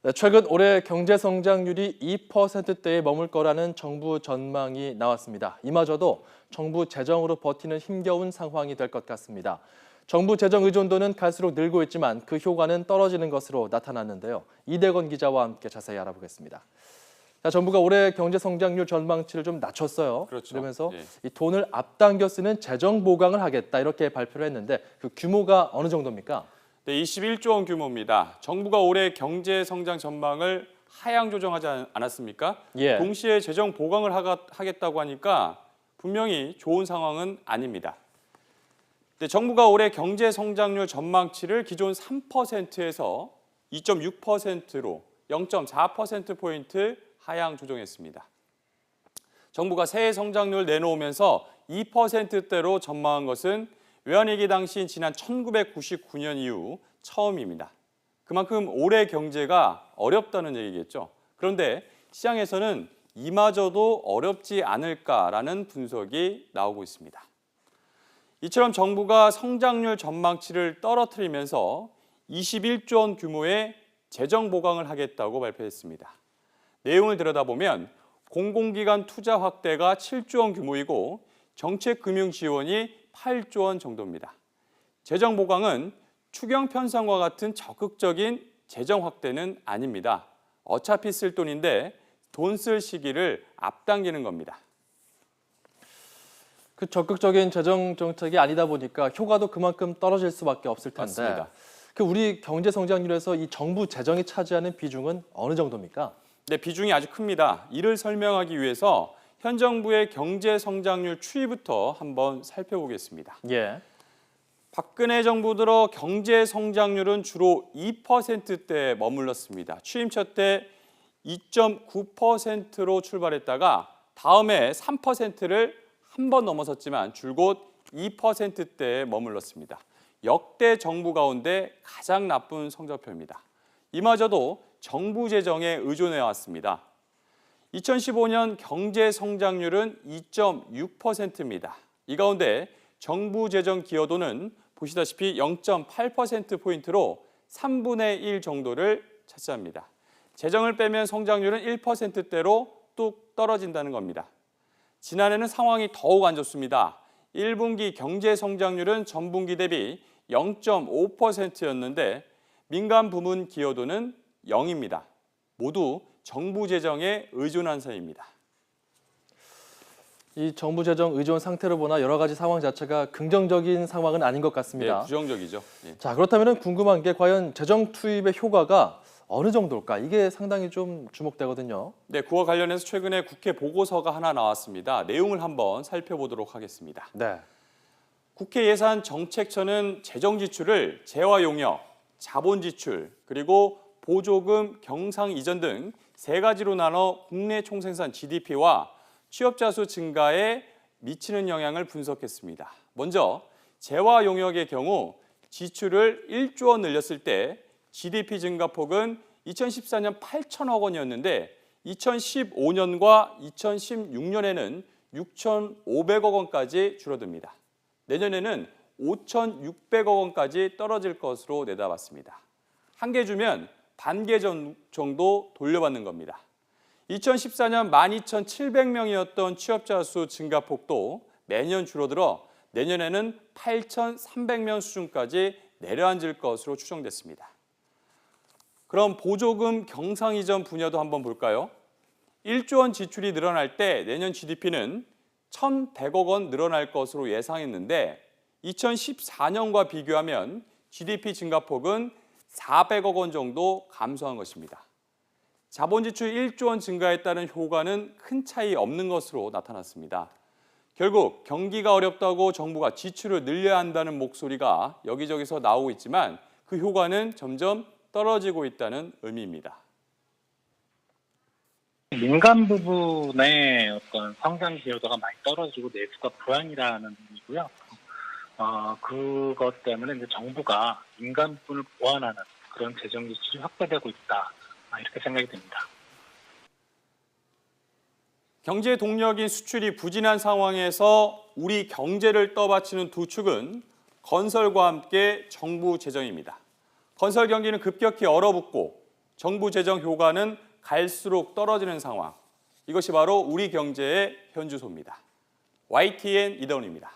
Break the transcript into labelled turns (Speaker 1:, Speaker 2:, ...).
Speaker 1: 네, 최근 올해 경제 성장률이 2%대에 머물 거라는 정부 전망이 나왔습니다. 이마저도 정부 재정으로 버티는 힘겨운 상황이 될 것 같습니다. 정부 재정 의존도는 갈수록 늘고 있지만 그 효과는 떨어지는 것으로 나타났는데요. 이대건 기자와 함께 자세히 알아보겠습니다. 자, 정부가 올해 경제 성장률 전망치를 좀 낮췄어요.
Speaker 2: 그렇죠.
Speaker 1: 그러면서
Speaker 2: 예.
Speaker 1: 이 돈을 앞당겨 쓰는 재정 보강을 하겠다 이렇게 발표를 했는데 그 규모가 어느 정도입니까?
Speaker 2: 네, 21조 원 규모입니다. 정부가 올해 경제 성장 전망을 하향 조정하지 않았습니까?
Speaker 1: 예.
Speaker 2: 동시에 재정 보강을 하겠다고 하니까 분명히 좋은 상황은 아닙니다. 네, 정부가 올해 경제 성장률 전망치를 기존 3%에서 2.6%로 0.4%포인트 하향 조정했습니다. 정부가 새해 성장률 내놓으면서 2%대로 전망한 것은 외환위기 당시인 지난 1999년 이후 처음입니다. 그만큼 올해 경제가 어렵다는 얘기겠죠. 그런데 시장에서는 이마저도 어렵지 않을까라는 분석이 나오고 있습니다. 이처럼 정부가 성장률 전망치를 떨어뜨리면서 21조 원 규모의 재정 보강을 하겠다고 발표했습니다. 내용을 들여다보면 공공기관 투자 확대가 7조 원 규모이고 정책금융 지원이 8조 원 정도입니다. 재정 보강은 추경 편성과 같은 적극적인 재정 확대는 아닙니다. 어차피 쓸 돈인데 돈 쓸 시기를 앞당기는 겁니다.
Speaker 1: 그 적극적인 재정 정책이 아니다 보니까 효과도 그만큼 떨어질 수밖에 없을 텐데.
Speaker 2: 맞습니다.
Speaker 1: 그 우리 경제 성장률에서 이 정부 재정이 차지하는 비중은 어느 정도입니까?
Speaker 2: 네, 비중이 아주 큽니다. 이를 설명하기 위해서 현 정부의 경제 성장률 추이부터 한번 살펴보겠습니다.
Speaker 1: 예.
Speaker 2: 박근혜 정부 들어 경제 성장률은 주로 2%대에 머물렀습니다. 취임 첫 때 2.9%로 출발했다가 다음해 3%를 한 번 넘어섰지만 줄곧 2%대에 머물렀습니다. 역대 정부 가운데 가장 나쁜 성적표입니다. 이마저도 정부 재정에 의존해 왔습니다. 2015년 경제 성장률은 2.6%입니다. 이 가운데 정부 재정 기여도는 보시다시피 0.8%포인트로 3분의 1 정도를 차지합니다. 재정을 빼면 성장률은 1%대로 뚝 떨어진다는 겁니다. 지난해는 상황이 더욱 안 좋습니다. 1분기 경제 성장률은 전분기 대비 0.5%였는데 민간 부문 기여도는 0입니다. 모두 정부 재정에 의존한 셈입니다.
Speaker 1: 이 정부 재정 의존 상태로 보나 여러 가지 상황 자체가 긍정적인 상황은 아닌 것 같습니다.
Speaker 2: 네, 부정적이죠. 네.
Speaker 1: 자, 그렇다면 궁금한 게 과연 재정 투입의 효과가 어느 정도일까? 이게 상당히 좀 주목되거든요.
Speaker 2: 네, 그와 관련해서 최근에 국회 보고서가 하나 나왔습니다. 내용을 한번 살펴보도록 하겠습니다.
Speaker 1: 네.
Speaker 2: 국회 예산정책처는 재정 지출을 재화 용역, 자본 지출, 그리고 보조금, 경상 이전 등 세 가지로 나눠 국내 총생산 GDP와 취업자 수 증가에 미치는 영향을 분석했습니다. 먼저 재화 용역의 경우 지출을 1조 원 늘렸을 때 GDP 증가폭은 2014년 8천억 원이었는데 2015년과 2016년에는 6,500억 원까지 줄어듭니다. 내년에는 5,600억 원까지 떨어질 것으로 내다봤습니다. 한 개 주면 반 개 정도 돌려받는 겁니다. 2014년 12,700명이었던 취업자 수 증가폭도 매년 줄어들어 내년에는 8,300명 수준까지 내려앉을 것으로 추정됐습니다. 그럼 보조금 경상 이전 분야도 한번 볼까요? 1조 원 지출이 늘어날 때 내년 GDP는 1,100억 원 늘어날 것으로 예상했는데 2014년과 비교하면 GDP 증가폭은 400억 원 정도 감소한 것입니다. 자본 지출 1조 원 증가에 따른 효과는 큰 차이 없는 것으로 나타났습니다. 결국 경기가 어렵다고 정부가 지출을 늘려야 한다는 목소리가 여기저기서 나오고 있지만 그 효과는 점점 떨어지고 있다는 의미입니다.
Speaker 3: 민간 부분의 어떤 성장 기여도가 많이 떨어지고 내수가 불안이라는 의미고요. 그것 때문에 이제 정부가 민간 부분을 보완하는 그런 재정 지출이 확대되고 있다. 이렇게 생각이 됩니다.
Speaker 2: 경제 동력인 수출이 부진한 상황에서 우리 경제를 떠받치는 두 축은 건설과 함께 정부 재정입니다. 건설 경기는 급격히 얼어붙고 정부 재정 효과는 갈수록 떨어지는 상황. 이것이 바로 우리 경제의 현주소입니다. YTN 이다운입니다.